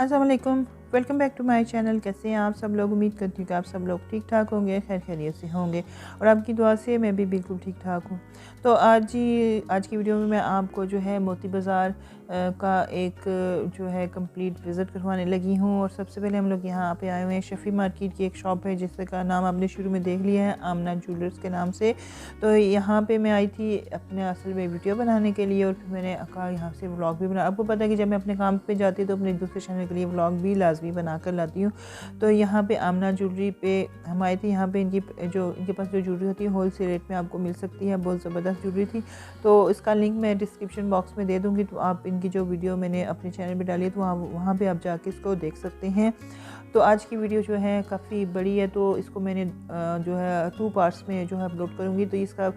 अस्सलाम वालेकुम, welcome back to my channel. कैसे हैं आप सब लोग? उम्मीद करती हूँ कि आप सब लोग ठीक ठाक होंगे, खैर खैरियत से होंगे और आपकी दुआ से मैं भी बिल्कुल ठीक ठाक हूँ। तो आज की वीडियो में मैं आपको जो है मोती बाज़ार का एक जो है कंप्लीट विज़िट करवाने लगी हूँ। और सबसे पहले हम लोग यहाँ पे आए हुए हैं। शफ़ी मार्केट की एक शॉप है जिसका नाम आपने शुरू में देख लिया है, आमना ज्वेलर्स के नाम से। तो यहाँ पे मैं आई थी अपने असल में वीडियो बनाने के लिए और फिर मैंने कहा यहाँ से व्लॉग भी बना। आपको पता है कि जब मैं अपने काम पे जाती हूँ तो अपने दूसरे चैनल के लिए व्लॉग भी लाजमी बना कर लाती हूँ। तो यहाँ पे आमना ज्वेलरी पे हम आए थे। यहाँ पे इनके पास जो ज्वेलरी होती है होल सेल रेट में आपको मिल सकती है। बहुत ज़बरदस्त ज्वेलरी थी। तो इसका लिंक मैं डिस्क्रिप्शन बॉक्स में दे दूँगी, तो आप इनकी जो वीडियो मैंने अपने चैनल पर डाली है तो वहाँ पर आप जाके इसको देख सकते हैं। तो आज की वीडियो जो है काफ़ी बड़ी है, तो इसको मैंने जो है 2 पार्ट्स में जो है अपलोड करूँगी। तो इसका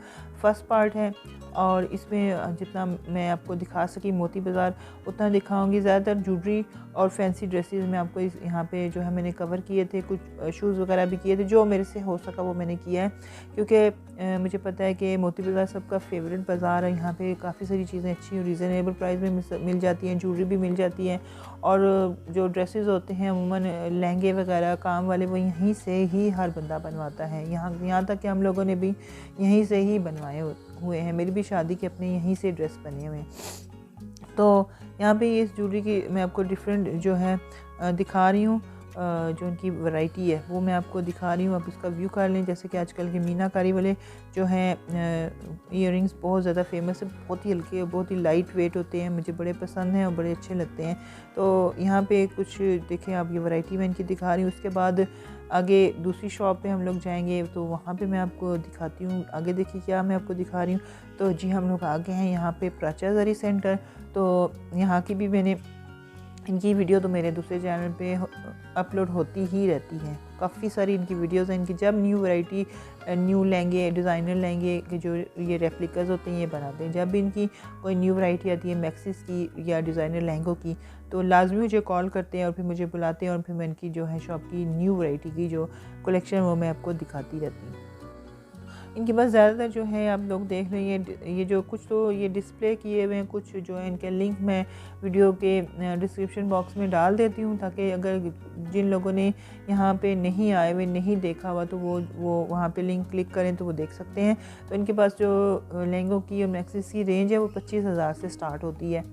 फर्स्ट पार्ट है और इसमें जितना मैं आपको दिखा सकी मोती बाज़ार उतना दिखाऊंगी। ज़्यादातर ज्वेलरी और फैंसी ड्रेसेस में आपको यहाँ पे जो है मैंने कवर किए थे। कुछ शूज़ वगैरह भी किए थे, जो मेरे से हो सका वो मैंने किया है, क्योंकि मुझे पता है कि मोती बाज़ार सबका फेवरेट बाज़ार है। यहाँ पे काफ़ी सारी चीज़ें अच्छी और रीज़नेबल प्राइस में मिल जाती हैं, ज्वेलरी भी मिल जाती है। और जो ड्रेसेस होते हैं अमूमन लहंगे वगैरह काम वाले, वो यहीं से ही हर बंदा बनवाता है। यहाँ तक कि हम लोगों ने भी यहीं से ही बनवाए हुए हैं। मेरी भी शादी के अपने यहीं से ड्रेस बने हुए हैं। तो यहाँ पे इस ज्वेलरी की मैं आपको डिफरेंट जो है दिखा रही हूँ। जो इनकी वैरायटी है वो मैं आपको दिखा रही हूँ। आप इसका व्यू कर लें। जैसे कि आजकल के मीनाकारी वाले जो हैं ईयरिंग्स बहुत ज़्यादा फेमस है, बहुत ही हल्के, बहुत ही लाइट वेट होते हैं, मुझे बड़े पसंद हैं और बड़े अच्छे लगते हैं। तो यहाँ पे कुछ देखें आप, ये वैरायटी मैं इनकी दिखा रही हूँ। उसके बाद आगे दूसरी शॉप पे हम लोग जाएंगे तो वहाँ पे मैं आपको दिखाती हूँ। आगे देखिए क्या मैं आपको दिखा रही हूँ। तो जी हम लोग आगे हैं यहाँ पे प्राचा जरी सेंटर। तो यहाँ की भी मैंने इनकी वीडियो तो मेरे दूसरे चैनल पे अपलोड होती ही रहती है। काफ़ी सारी इनकी वीडियोस हैं। इनकी जब न्यू वैरायटी, न्यू लहंगे, डिज़ाइनर लहंगे के जो ये रेप्लिकास होते हैं ये बनाते हैं। जब भी इनकी कोई न्यू वैरायटी आती है मैक्सिस की या डिज़ाइनर लहंगों की, तो लाजमी मुझे कॉल करते हैं और फिर मुझे बुलाते हैं और फिर मैं इनकी जो है शॉप की न्यू वैरायटी की जो कलेक्शन वो मैं आपको दिखाती रहती हूँ। इनके पास ज़्यादातर जो है आप लोग देख रहे हैं, ये जो कुछ तो ये डिस्प्ले किए हुए हैं, कुछ जो है इनके लिंक मैं वीडियो के डिस्क्रिप्शन बॉक्स में डाल देती हूँ, ताकि अगर जिन लोगों ने यहाँ पे नहीं आए हुए, नहीं देखा हुआ, तो वो वहाँ पे लिंक क्लिक करें तो वो देख सकते हैं। तो इनके पास जो लहंगों की और मैक्सिस की रेंज है वो 25,000 से स्टार्ट होती है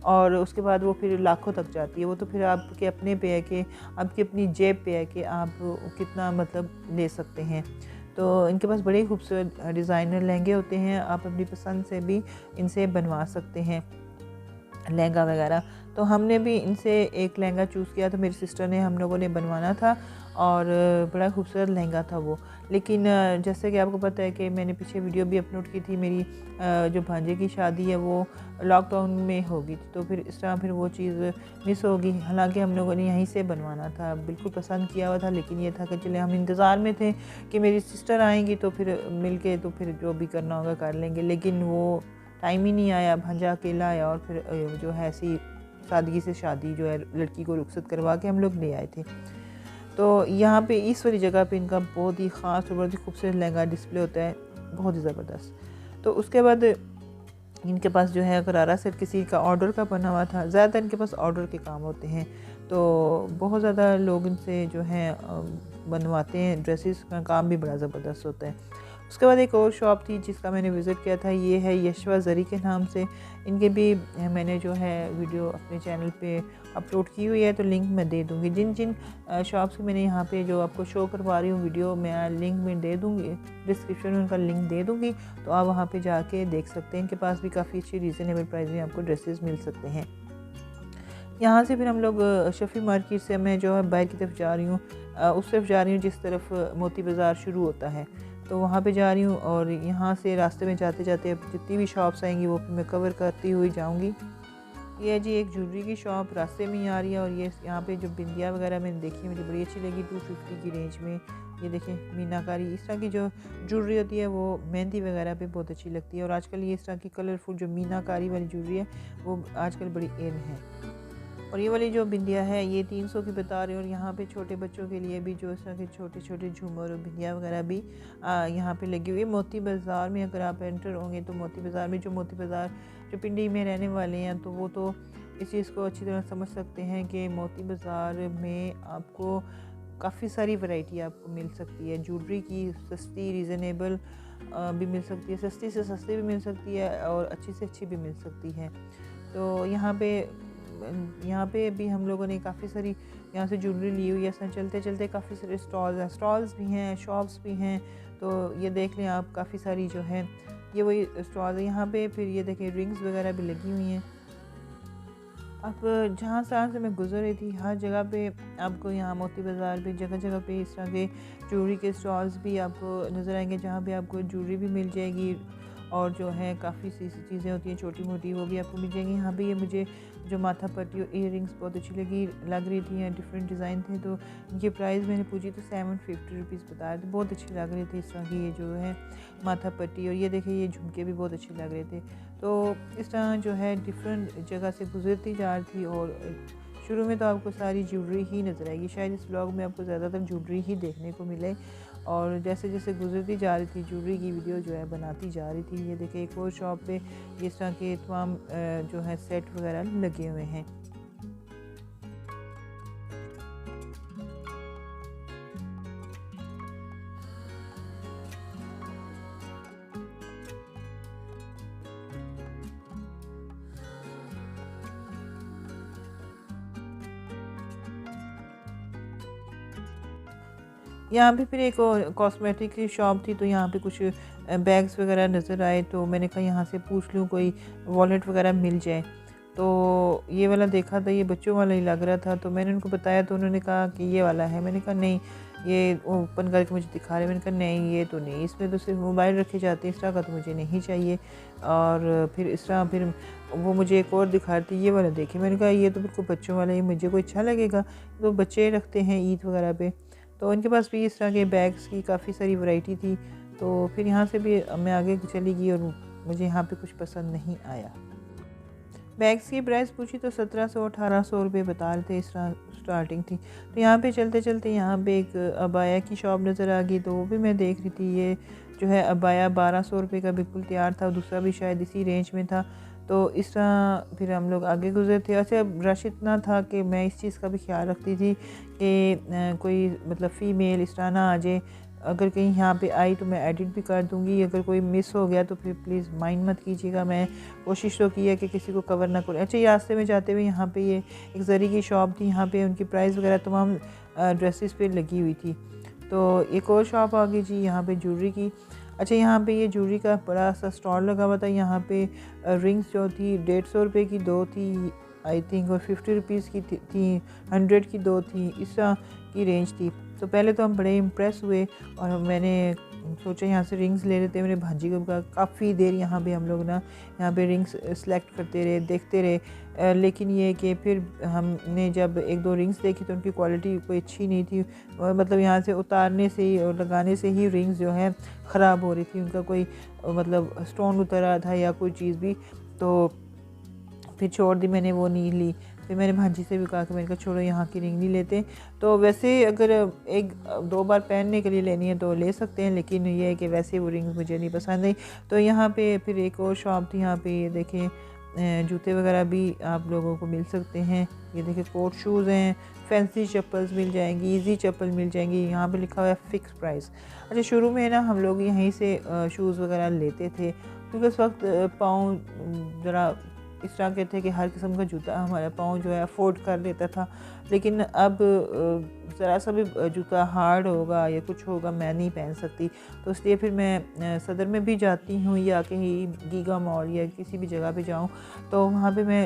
और उसके बाद वो फिर लाखों तक जाती है। वो तो फिर आपके अपने पे है कि आपकी अपनी जेब पे है कि आप कितना मतलब ले सकते हैं। तो इनके पास बड़े खूबसूरत डिज़ाइनर लहंगे होते हैं। आप अपनी पसंद से भी इनसे बनवा सकते हैं लहंगा वगैरह। तो हमने भी इनसे एक लहंगा चूज़ किया था, मेरी सिस्टर ने, हम लोगों ने बनवाना था और बड़ा खूबसूरत लहंगा था वो। लेकिन जैसे कि आपको पता है कि मैंने पीछे वीडियो भी अपलोड की थी, मेरी जो भांजे की शादी है वो लॉकडाउन में होगी थी, तो फिर इस तरह फिर वो चीज़ मिस होगी। हालांकि हम लोगों ने यहीं से बनवाना था, बिल्कुल पसंद किया हुआ था, लेकिन ये था कि चले हम इंतज़ार में थे कि मेरी सिस्टर आएंगी तो फिर मिल के तो फिर जो भी करना होगा कर लेंगे। लेकिन वो टाइम ही नहीं आया, भांजा अकेला आया और फिर जो है ऐसी सादगी से शादी जो है लड़की को रुखसत करवा के हम लोग ले आए थे। तो यहाँ पे इस वाली जगह पे इनका बहुत ही ख़ास और बहुत ही खूबसूरत लहंगा डिस्प्ले होता है, बहुत ही ज़बरदस्त। तो उसके बाद इनके पास जो है गरारा सेट किसी का ऑर्डर का बना हुआ था। ज़्यादातर इनके पास ऑर्डर के काम होते हैं, तो बहुत ज़्यादा लोग इनसे जो है बनवाते हैं। ड्रेसेस का काम भी बड़ा ज़बरदस्त होता है। उसके बाद एक और शॉप थी जिसका मैंने विज़िट किया था, ये है यशवा ज़री के नाम से। इनके भी मैंने जो है वीडियो अपने चैनल पे अपलोड की हुई है, तो लिंक मैं दे दूँगी। जिन जिन शॉप्स की मैंने यहाँ पे जो आपको शो करवा रही हूँ वीडियो, मैं लिंक में दे दूँगी, डिस्क्रिप्शन में उनका लिंक दे दूँगी, तो आप वहाँ पे जाके देख सकते हैं। इनके पास भी काफ़ी अच्छी रीज़नेबल प्राइस में आपको ड्रेसेस मिल सकते हैं। यहाँ से फिर हम लोग शफ़ी मार्केट से मैं जो है बाहर की तरफ जा रही हूँ, उस तरफ जा रही हूँ जिस तरफ मोती बाज़ार शुरू होता है, तो वहाँ पे जा रही हूँ। और यहाँ से रास्ते में जाते जाते जितनी भी शॉप्स आएंगी वो मैं कवर करती हुई जाऊँगी। ये जी एक ज्वेलरी की शॉप रास्ते में ही आ रही है और ये यहाँ पे जो बिंदिया वगैरह मैंने देखी मुझे बड़ी अच्छी लगी 250 की रेंज में। ये देखें मीनाकारी, इस तरह की जो ज्वेलरी होती है वो मेहंदी वगैरह पे बहुत अच्छी लगती है। और आजकल ये इस तरह की कलरफुल जो मीनाकारी वाली ज्वेलरी है वो आजकल बड़ी इन है। और ये वाली जो बिंदिया है ये 300 की बता रहे हैं। और यहाँ पे छोटे बच्चों के लिए भी जो इस तरह के छोटे छोटे झूमर और बिंदिया वगैरह भी यहाँ पे लगी हुई है। मोती बाज़ार में अगर आप एंटर होंगे तो मोती बाज़ार में जो पिंडी में रहने वाले हैं तो वो तो इस चीज़ को अच्छी तरह समझ सकते हैं कि मोती बाज़ार में आपको काफ़ी सारी वैरायटी आपको मिल सकती है। ज्वेलरी की सस्ती रीज़नेबल भी मिल सकती है, सस्ती से सस्ती भी मिल सकती है और अच्छी से अच्छी भी मिल सकती है। तो यहाँ पे भी हम लोगों ने काफ़ी सारी यहाँ से ज्वेलरी ली हुई है। ऐसा चलते चलते काफ़ी सारे स्टॉल्स भी हैं, शॉप्स भी हैं। तो ये देख लें आप, काफ़ी सारी जो है ये वही स्टॉल है यहाँ पे। फिर ये देखें रिंग्स वगैरह भी लगी हुई हैं। अब जहाँ से मैं गुजर रही थी, हर जगह पे आपको यहाँ मोती बाज़ार पे जगह जगह पे इस तरह के ज्वेलरी के स्टॉल्स भी आपको नज़र आएंगे, जहाँ पे आपको ज्वेलरी भी मिल जाएगी और जो है काफ़ी सी चीज़ें होती हैं छोटी मोटी, वो भी आपको मिल जाएंगी। यहाँ पे ये मुझे जो माथा पट्टी और ईयर रिंग्स बहुत अच्छी लग रही थी, या डिफरेंट डिज़ाइन थे। तो इनकी प्राइस मैंने पूछी तो 750 रुपीज़ बता रहे थे। बहुत अच्छी लग रही थी इस तरह की ये जो है माथा पट्टी, और ये देखिए ये झुमके भी बहुत अच्छे लग रहे थे। तो इस तरह जो है डिफरेंट जगह से गुजरती जा रही थी, और शुरू में तो आपको सारी ज्वेलरी ही नज़र आएगी। शायद इस ब्लॉग में आपको ज़्यादातर ज्वेलरी ही देखने को मिले, और जैसे जैसे गुजरती जा रही थी ज्वेलरी की वीडियो जो है बनाती जा रही थी। ये देखिए एक और शॉप पे इस तरह के तमाम जो है सेट वगैरह लगे हुए हैं। यहाँ पे फिर एक और कॉस्मेटिक की शॉप थी, तो यहाँ पे कुछ बैग्स वगैरह नज़र आए। तो मैंने कहा यहाँ से पूछ लूँ कोई वॉलेट वगैरह मिल जाए। तो ये वाला देखा था, ये बच्चों वाला ही लग रहा था। तो मैंने उनको बताया तो उन्होंने कहा कि ये वाला है। मैंने कहा नहीं, ये ओपन करके मुझे दिखा रहे। मैंने कहा नहीं, ये तो नहीं, इसमें तो सिर्फ मोबाइल रखे जाते हैं, इस तरह का तो मुझे नहीं चाहिए। और फिर इस तरह फिर वो मुझे एक और दिखा रही थी, ये वाला देखिए। मैंने कहा ये तो बिल्कुल बच्चों वाला, ये मुझे कोई अच्छा लगेगा, तो बच्चे रखते हैं ईद वगैरह पे। तो उनके पास भी इस तरह के बैग्स की काफ़ी सारी वैरायटी थी। तो फिर यहाँ से भी मैं आगे चली गई, और मुझे यहाँ पे कुछ पसंद नहीं आया। बैग्स की प्राइस पूछी तो 1700-1800 रुपये बता रहे थे, इस तरह स्टार्टिंग थी। तो यहाँ पे चलते चलते यहाँ पे एक अबाया की शॉप नज़र आ गई, तो वो भी मैं देख रही थी। ये जो है अबाया 1200 रुपये का बिल्कुल तैयार था, दूसरा भी शायद इसी रेंज में था। तो इस तरह फिर हम लोग आगे गुजरे थे। अच्छा, रश इतना था कि मैं इस चीज़ का भी ख्याल रखती थी कि कोई मतलब फ़ीमेल इस तरह ना आ जाए। अगर कहीं यहाँ पे आई तो मैं एडिट भी कर दूँगी, अगर कोई मिस हो गया तो फिर प्लीज़ माइंड मत कीजिएगा। मैं कोशिश तो की है कि किसी को कवर ना करें। अच्छा, ये रास्ते में जाते हुए यहाँ पे ये एक जरी की शॉप थी, यहाँ पे उनकी प्राइस वगैरह तमाम ड्रेसेस पे लगी हुई थी। तो एक और शॉप आ गई जी यहाँ पे ज्वेलरी की। अच्छा, यहाँ पे ये ज्वेलरी का बड़ा सा स्टॉल लगा हुआ था। यहाँ पे रिंग्स जो थी 150 रुपये की 2 थी आई थिंक, और 50 रुपीज़ की थी 100 की 2 थी, इस तरह की रेंज थी। तो पहले तो हम बड़े इम्प्रेस हुए, और मैंने सोचा यहाँ से रिंग्स ले लेते हैं। मेरे भांजी को कहा, काफ़ी देर यहाँ पे हम लोग ना यहाँ पे रिंग्स सेलेक्ट करते रहे, देखते रहे। लेकिन ये कि फिर हमने जब एक दो रिंग्स देखी तो उनकी क्वालिटी कोई अच्छी नहीं थी। और मतलब यहाँ से उतारने से ही और लगाने से ही रिंग्स जो है ख़राब हो रही थी, उनका कोई मतलब स्टोन उतर रहा था या कोई चीज़ भी। तो फिर छोड़ दी, मैंने वो नहीं ली। फिर मैंने भांजी से भी कहा कि मैंने कहा छोड़ो, यहाँ की रिंग नहीं लेते। तो वैसे अगर एक दो बार पहनने के लिए लेनी है तो ले सकते हैं, लेकिन ये है कि वैसे वो रिंग मुझे नहीं पसंद आई। तो यहाँ पे फिर एक और शॉप थी, यहाँ पे ये देखें जूते वगैरह भी आप लोगों को मिल सकते हैं। ये देखें कोट शूज़ हैं, फैंसी चप्पल्स मिल जाएंगी, इजी चप्पल मिल जाएंगी। यहाँ पे लिखा हुआ है फ़िक्स प्राइस। अच्छा, शुरू में ना हम लोग यहीं से शूज़ वगैरह लेते थे, क्योंकि उस वक्त पाँव ज़रा इस तरह के थे कि हर किस्म का जूता हमारा पाँव जो है अफोर्ड कर लेता था। लेकिन अब ज़रा सा भी जूता हार्ड होगा या कुछ होगा मैं नहीं पहन सकती। तो इसलिए फिर मैं सदर में भी जाती हूँ, या कहीं गीगा मॉल या किसी भी जगह पे जाऊँ तो वहाँ पे मैं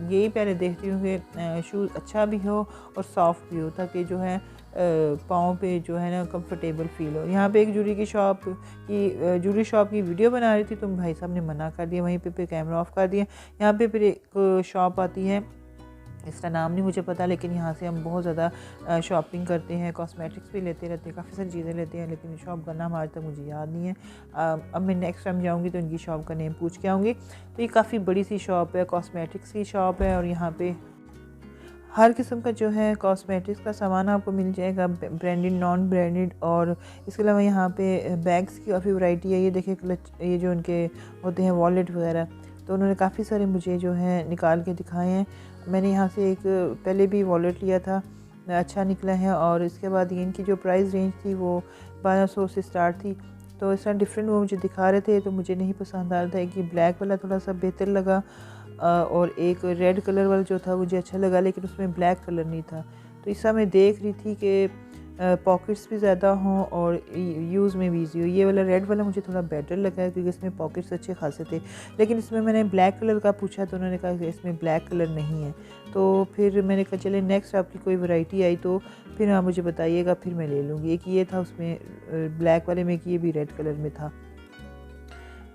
यही पहले देखती हूँ कि शूज़ अच्छा भी हो और सॉफ्ट भी हो, ताकि जो है पाँव पे जो है ना कंफर्टेबल फ़ील हो। यहाँ पे एक ज्वेलरी शॉप की वीडियो बना रही थी, तो भाई साहब ने मना कर दिया, वहीं पे कैमरा ऑफ कर दिया। यहाँ पे फिर एक शॉप आती है, इसका नाम नहीं मुझे पता, लेकिन यहाँ से हम बहुत ज़्यादा शॉपिंग करते हैं, कॉस्मेटिक्स भी लेते रहते हैं, काफ़ी सारी चीज़ें लेते हैं, लेकिन शॉप का नाम आज तक मुझे याद नहीं है। अब मैं नेक्स्ट टाइम जाऊँगी तो इनकी शॉप का नेम पूछ के आऊँगी। तो ये काफ़ी बड़ी सी शॉप है, कॉस्मेटिक्स की शॉप है, और यहाँ पे हर किस्म का जो है कॉस्मेटिक्स का सामान आपको मिल जाएगा, ब्रांडेड नॉन ब्रांडेड। और इसके अलावा यहाँ पे बैग्स की काफ़ी वैरायटी है। ये देखिए ये जो उनके होते हैं वॉलेट वगैरह, तो उन्होंने काफ़ी सारे मुझे जो है निकाल के दिखाए हैं। मैंने यहाँ से एक पहले भी वॉलेट लिया था, अच्छा निकला है। और इसके बाद इनकी जो प्राइस रेंज थी वो 1200 से स्टार्ट थी। तो इस तरह डिफरेंट वो मुझे दिखा रहे थे, तो मुझे नहीं पसंद आ रहा था। एक ये ब्लैक वाला थोड़ा सा बेहतर लगा और एक रेड कलर वाला जो था मुझे अच्छा लगा, लेकिन उसमें ब्लैक कलर नहीं था। तो इस समय देख रही थी कि पॉकेट्स भी ज़्यादा हों और यूज़ में भी ईजी हो। ये वाला रेड वाला मुझे थोड़ा बेटर लगा है क्योंकि इसमें पॉकेट्स अच्छे खासे थे। लेकिन इसमें मैंने ब्लैक कलर का पूछा तो उन्होंने कहा कि इसमें ब्लैक कलर नहीं है। तो फिर मैंने कहा चले नेक्स्ट आपकी कोई वैरायटी आई तो फिर आप मुझे बताइएगा, फिर मैं ले लूँगी। एक ये था उसमें ब्लैक वाले में, कि ये भी रेड कलर में था।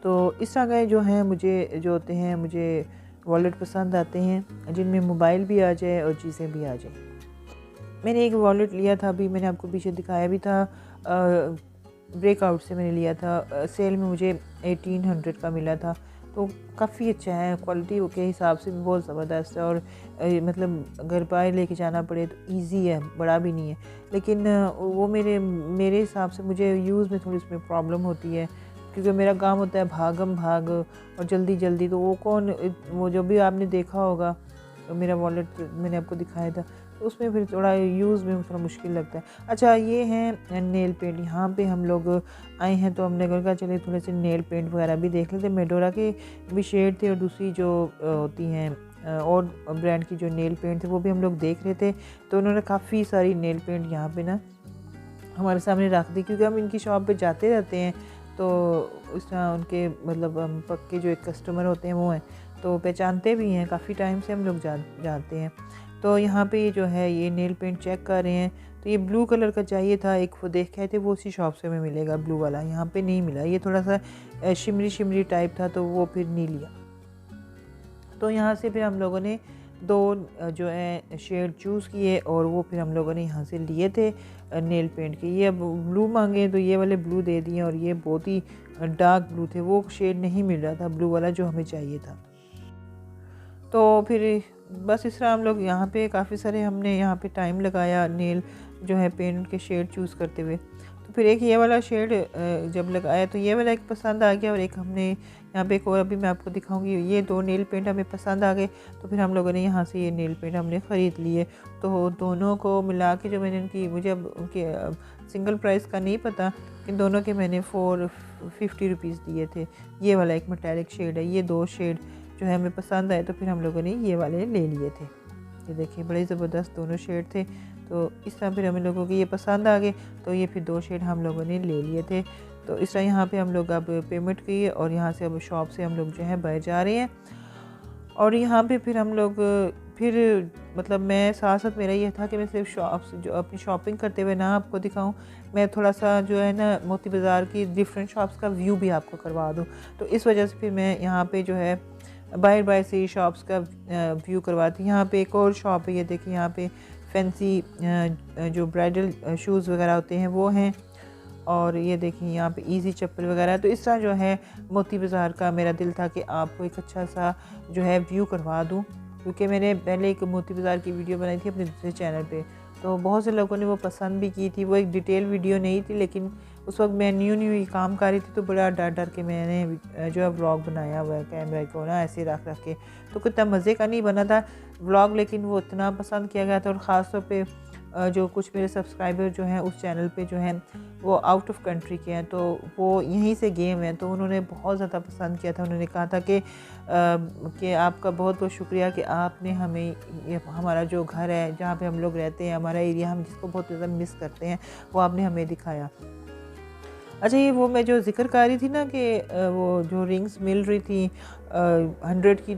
तो इस तरह के जो हैं मुझे जो होते हैं, मुझे वॉलेट पसंद आते हैं जिनमें मोबाइल भी आ जाए और चीज़ें भी आ जाए। मैंने एक वॉलेट लिया था, अभी मैंने आपको पीछे दिखाया भी था, ब्रेकआउट से मैंने लिया था। सेल में मुझे 1800 का मिला था। तो काफ़ी अच्छा है, क्वालिटी के हिसाब से भी बहुत ज़बरदस्त है। और मतलब घर बाहर लेके जाना पड़े तो इजी है, बड़ा भी नहीं है। लेकिन वो मेरे हिसाब से मुझे यूज़ में थोड़ी उसमें प्रॉब्लम होती है क्योंकि मेरा काम होता है भागम भाग और जल्दी जल्दी। तो वो जो भी आपने देखा होगा मेरा वॉलेट मैंने आपको दिखाया था, तो उसमें फिर थोड़ा यूज़ में थोड़ा मुश्किल लगता है। अच्छा, ये हैं नेल पेंट। यहाँ पे हम लोग आए हैं तो हमने कहा चले थोड़े से नेल पेंट वगैरह भी देख लेते। मेडोरा के भी शेड थे और दूसरी जो होती हैं और ब्रांड की जो नेल पेंट थे वो भी हम लोग देख रहे थे। तो उन्होंने काफ़ी सारी नेल पेंट यहाँ पे ना हमारे सामने रख दी, क्योंकि हम इनकी शॉप पे जाते रहते हैं। तो उस तरह उनके मतलब हम पक्के जो एक कस्टमर होते हैं वो हैं, तो पहचानते भी हैं, काफ़ी टाइम से हम लोग जाते हैं। तो यहाँ पे जो है ये नेल पेंट चेक कर रहे हैं। तो ये ब्लू कलर का चाहिए था, एक वो देख के थे, वो उसी शॉप से हमें मिलेगा ब्लू वाला, यहाँ पे नहीं मिला। ये थोड़ा सा शिमरी शिमरी टाइप था तो वो फिर नहीं लिया। तो यहाँ से फिर हम लोगों ने दो जो है शेड चूज़ किए और वो फिर हम लोगों ने यहाँ से लिए थे नेल पेंट के। ये अब ब्लू मांगे तो ये वाले ब्लू दे दिए और ये बहुत ही डार्क ब्लू थे, वो शेड नहीं मिल रहा था ब्लू वाला जो हमें चाहिए था। तो फिर बस इस तरह हम लोग यहाँ पे काफ़ी सारे हमने यहाँ पे टाइम लगाया नेल जो है पेंट के शेड चूज़ करते हुए। तो फिर एक ये वाला शेड जब लगाया तो ये वाला एक पसंद आ गया और एक हमने यहाँ पे एक और अभी मैं आपको दिखाऊंगी। ये दो नेल पेंट हमें पसंद आ गए तो फिर हम लोगों ने यहाँ से ये नेल पेंट हमने ख़रीद लिए। तो दोनों को मिला के जो मैंने मुझे अब उनके सिंगल प्राइस का नहीं पता, इन दोनों के मैंने 450 रुपीज़ दिए थे। ये वाला एक मेटालिक शेड है, ये दो शेड जो है हमें पसंद आए तो फिर हम लोगों ने ये वाले ले लिए थे। ये देखिए बड़े ज़बरदस्त दोनों शेड थे। तो इस तरह फिर हमें लोगों के ये पसंद आ गए तो ये फिर दो शेड हम लोगों ने ले लिए थे। तो इस तरह यहाँ पे हम लोग अब पेमेंट किए और यहाँ से अब शॉप से हम लोग जो है बाहर जा रहे हैं। और यहाँ पे फिर हम लोग फिर मतलब मैं साथ साथ मेरा ये था कि मैं सिर्फ जो अपनी शॉपिंग करते हुए ना आपको दिखाऊं, मैं थोड़ा सा जो है ना मोती बाज़ार की डिफरेंट शॉप्स का व्यू भी आपको करवा दूं। तो इस वजह से फिर मैं यहाँ पे जो है बाहर से ही शॉप्स का व्यू करवाती। यहाँ पे एक और शॉप है, ये देखिए यहाँ पे फैंसी जो ब्राइडल शूज़ वगैरह होते हैं वो हैं। और ये देखिए यहाँ पे इजी चप्पल वगैरह है। तो इस तरह जो है मोती बाज़ार का मेरा दिल था कि आपको एक अच्छा सा जो है व्यू करवा दूँ, क्योंकि मैंने पहले एक मोती बाज़ार की वीडियो बनाई थी अपने दूसरे चैनल पे, तो बहुत से लोगों ने वो पसंद भी की थी। वो एक डिटेल वीडियो नहीं थी, लेकिन उस वक्त मैं न्यू ये काम कर रही थी तो बड़ा डर डर के मैंने जो है व्लॉग बनाया हुआ है कैमरा को ना ऐसे रख के। तो कितना मज़े का नहीं बना था व्लॉग, लेकिन वो इतना पसंद किया गया था। और ख़ास तौर पे जो कुछ मेरे सब्सक्राइबर जो हैं उस चैनल पे जो हैं वो आउट ऑफ कंट्री के हैं, तो वो यहीं से गेम हैं, तो उन्होंने बहुत ज़्यादा पसंद किया था। उन्होंने कहा था कि आपका बहुत बहुत शुक्रिया कि आपने हमें हमारा जो घर है जहाँ पे हम लोग रहते हैं, हमारा एरिया हम जिसको बहुत ज़्यादा मिस करते हैं, वो आपने हमें दिखाया। अच्छा, ये वो मैं जो जिक्र कर रही थी ना कि वो जो रिंग्स मिल रही थी 100 की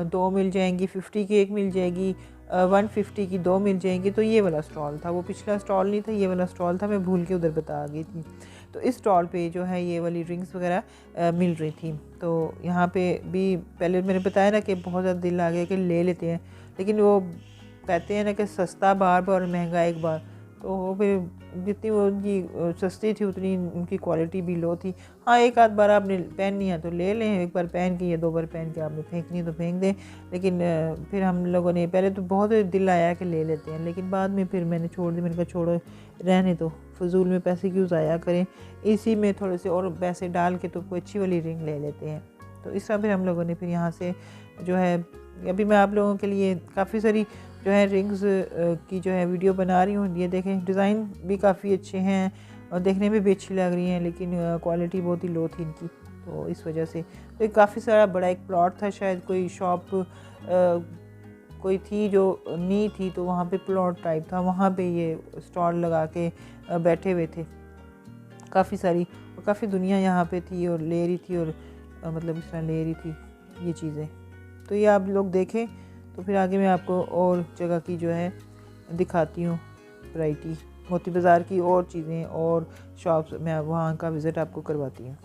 2 मिल जाएंगी, 50 की एक मिल जाएगी, 150 की 2 मिल जाएंगी। तो ये वाला स्टॉल था, वो पिछला स्टॉल नहीं था, ये वाला स्टॉल था, मैं भूल के उधर बता गई थी। तो इस स्टॉल पे जो है ये वाली रिंग्स वगैरह मिल रही थी। तो यहाँ पे भी पहले मैंने बताया ना कि बहुत ज़्यादा दिल आ गया कि ले लेते हैं, लेकिन वो कहते हैं ना कि सस्ता बार बार और महंगा एक बार। तो वो फिर जितनी वो उनकी सस्ती थी उतनी उनकी क्वालिटी भी लो थी। हाँ, एक आध बार आपने पहननी है तो ले लें, एक बार पहन के या 2 बार पहन के आपने फेंकनी है तो फेंक दें। लेकिन फिर हम लोगों ने पहले तो बहुत दिल आया कि ले लेते हैं, लेकिन बाद में फिर मैंने छोड़ दी। मैंने कहा छोड़ो, रहने तो, फजूल में पैसे क्यों ज़ाया करें, इसी में थोड़े से और पैसे डाल के तो कोई अच्छी वाली रिंग ले लेते हैं। तो इस तरह फिर हम लोगों ने फिर यहाँ से जो है, अभी मैं आप लोगों के लिए काफ़ी सारी जो है रिंग्स की जो है वीडियो बना रही हूँ। ये देखें, डिज़ाइन भी काफ़ी अच्छे हैं और देखने में भी अच्छी लग रही हैं, लेकिन क्वालिटी बहुत ही लो थी इनकी, तो इस वजह से। तो काफ़ी सारा बड़ा एक प्लॉट था, शायद कोई शॉप कोई थी जो नी थी, तो वहाँ पे प्लॉट टाइप था, वहाँ पे ये स्टॉल लगा के बैठे हुए थे काफ़ी सारी, और काफ़ी दुनिया यहाँ पे थी और ले रही थी, और मतलब इस तरह ले रही थी ये चीज़ें। तो ये आप लोग देखें, तो फिर आगे मैं आपको और जगह की जो है दिखाती हूँ वैरायटी, मोती बाज़ार की और चीज़ें और शॉप्स, मैं वहाँ का विज़िट आपको करवाती हूँ।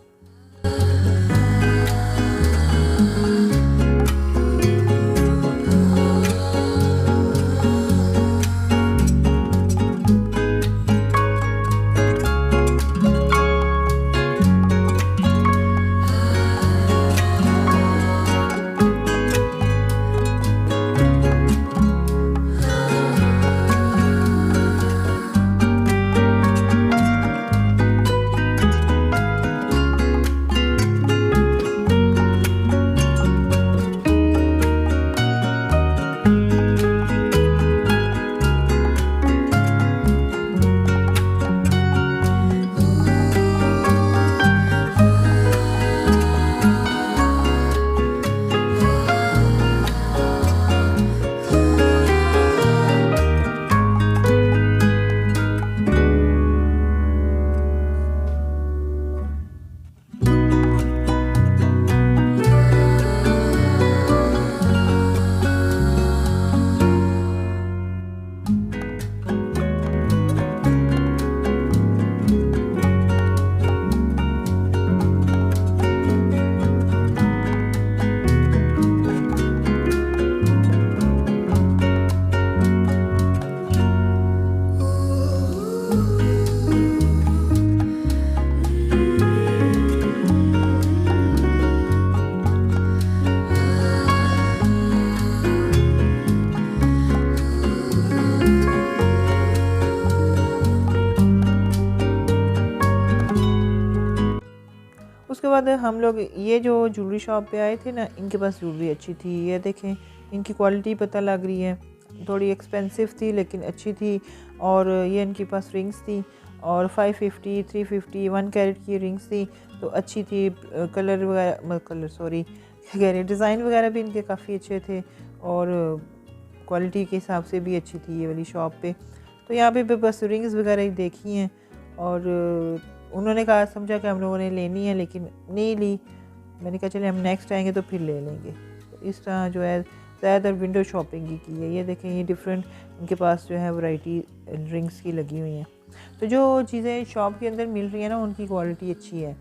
उसके बाद हम लोग ये जो ज्वेलरी शॉप पे आए थे ना, इनके पास ज्वेलरी अच्छी थी। ये देखें, इनकी क्वालिटी पता लग रही है, थोड़ी एक्सपेंसिव थी लेकिन अच्छी थी। और ये इनके पास रिंग्स थी और 550, 350, 1 कैरेट की रिंग्स थी, तो अच्छी थी। कलर वगैरह क्या कह रहे, डिज़ाइन वगैरह भी इनके काफ़ी अच्छे थे और क्वालिटी के हिसाब से भी अच्छी थी ये वाली शॉप पे। तो यहाँ पे बस रिंग्स वगैरह ही देखी हैं और उन्होंने कहा, समझा कि हम लोगों ने लेनी है लेकिन नहीं ली। मैंने कहा चले हम नेक्स्ट आएंगे तो फिर ले लेंगे। तो इस तरह जो है ज़्यादातर विंडो शॉपिंग ही की है। ये देखें, ये डिफरेंट इनके पास जो है वैरायटी रिंग्स की लगी हुई हैं। तो जो चीज़ें शॉप के अंदर मिल रही हैं ना, उनकी क्वालिटी अच्छी है।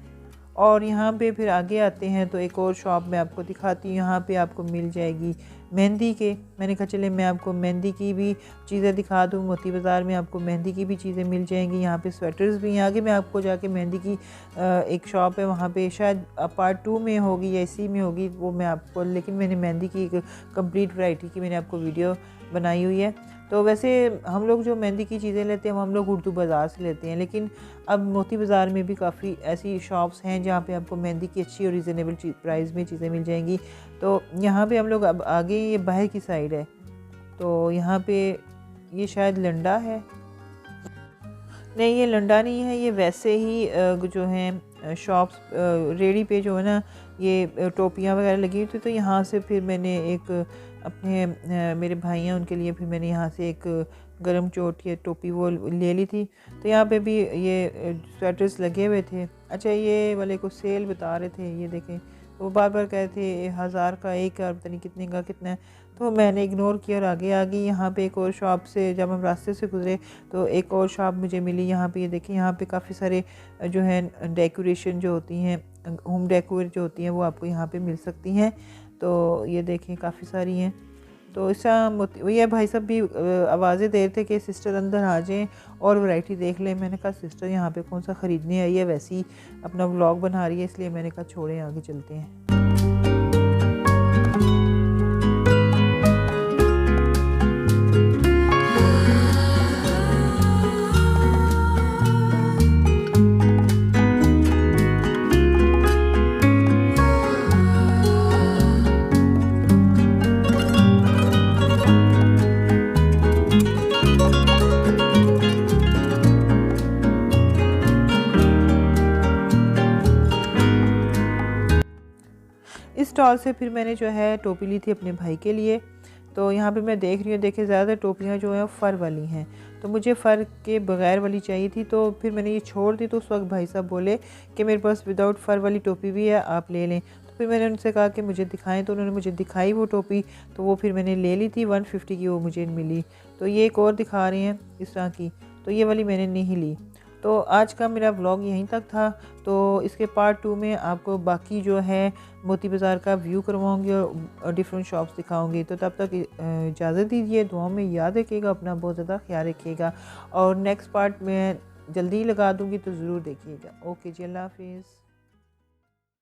और यहाँ पे फिर आगे आते हैं तो एक और शॉप मैं आपको दिखाती हूँ। यहाँ पे आपको मिल जाएगी मेहंदी के। मैंने कहा चले मैं आपको मेहंदी की भी चीज़ें दिखा दूँ। मोती बाज़ार में आपको मेहंदी की भी चीज़ें मिल जाएंगी। यहाँ पे स्वेटर्स भी हैं। आगे मैं आपको जाके मेहंदी की एक शॉप है, वहाँ पे शायद पार्ट 2 में होगी या इसी में होगी, वो मैं आपको, लेकिन मैंने मेहंदी की एक कंप्लीट वैरायटी की मैंने आपको वीडियो बनाई हुई है। तो वैसे हम लोग जो मेहंदी की चीज़ें लेते हैं वो हम लोग उर्दू बाज़ार से लेते हैं, लेकिन अब मोती बाज़ार में भी काफ़ी ऐसी शॉप्स हैं जहाँ पे आपको मेहंदी की अच्छी और रीज़नेबल प्राइस में चीज़ें मिल जाएंगी। तो यहाँ पे हम लोग अब आगे, ये बाहर की साइड है, तो यहाँ पे ये शायद लंडा है, नहीं ये लंडा नहीं है, ये वैसे ही जो हैं शॉप्स रेडी पे जो है ना, ये टोपियाँ वगैरह लगी हुई थी। तो यहाँ से फिर मैंने एक अपने मेरे भाई हैं उनके लिए फिर मैंने यहाँ से एक गरम चोट या टोपी वो ले ली थी। तो यहाँ पे भी ये स्वेटर्स लगे हुए थे। अच्छा, ये वाले को सेल बता रहे थे, ये देखें, तो वो बार बार कहे थे 1000 का एक, और पता नहीं कितने का कितना है। तो मैंने इग्नोर किया और आगे आ गई। यहाँ पे एक और शॉप से जब हम रास्ते से गुजरे तो एक और शॉप मुझे मिली। यहाँ पे ये देखिए, यहाँ पे काफ़ी सारे जो है डेकोरेशन जो होती हैं, होम डेकोर जो होती हैं, वो आपको यहाँ पे मिल सकती हैं। तो ये देखें काफ़ी सारी हैं। तो ऐसा ये भाई साहब भी आवाज़ें दे रहे थे कि सिस्टर अंदर आ जाएं और वैरायटी देख लें। मैंने कहा सिस्टर यहाँ पे कौन सा ख़रीदने आई है, वैसे ही अपना व्लॉग बना रही है, इसलिए मैंने कहा छोड़ें आगे चलते हैं। स्टॉल से फिर मैंने जो है टोपी ली थी अपने भाई के लिए। तो यहाँ पे मैं देख रही हूँ, देखिए ज़्यादातर टोपियाँ जो हैं फ़र वाली हैं, तो मुझे फ़र के बगैर वाली चाहिए थी। तो फिर मैंने ये छोड़ दी। तो उस वक्त भाई साहब बोले कि मेरे पास विदाउट फ़र वाली टोपी भी है, आप ले लें। तो फिर मैंने उनसे कहा कि मुझे दिखाएं, तो उन्होंने मुझे दिखाई वो टोपी। तो वो फिर मैंने ले ली थी, 150 की वो मुझे मिली। तो ये एक और दिखा रही हैं इस तरह की, तो ये वाली मैंने नहीं ली। तो आज का मेरा व्लॉग यहीं तक था। तो इसके पार्ट 2 में आपको बाकी जो है मोती बाज़ार का व्यू करवाऊंगी और डिफरेंट शॉप्स दिखाऊंगी। तो तब तक इजाज़त दीजिए, दुआओं में याद रखिएगा, अपना बहुत ज़्यादा ख्याल रखिएगा। और नेक्स्ट पार्ट में जल्दी ही लगा दूंगी, तो ज़रूर देखिएगा। ओके जी, अल्लाह हाफिज़।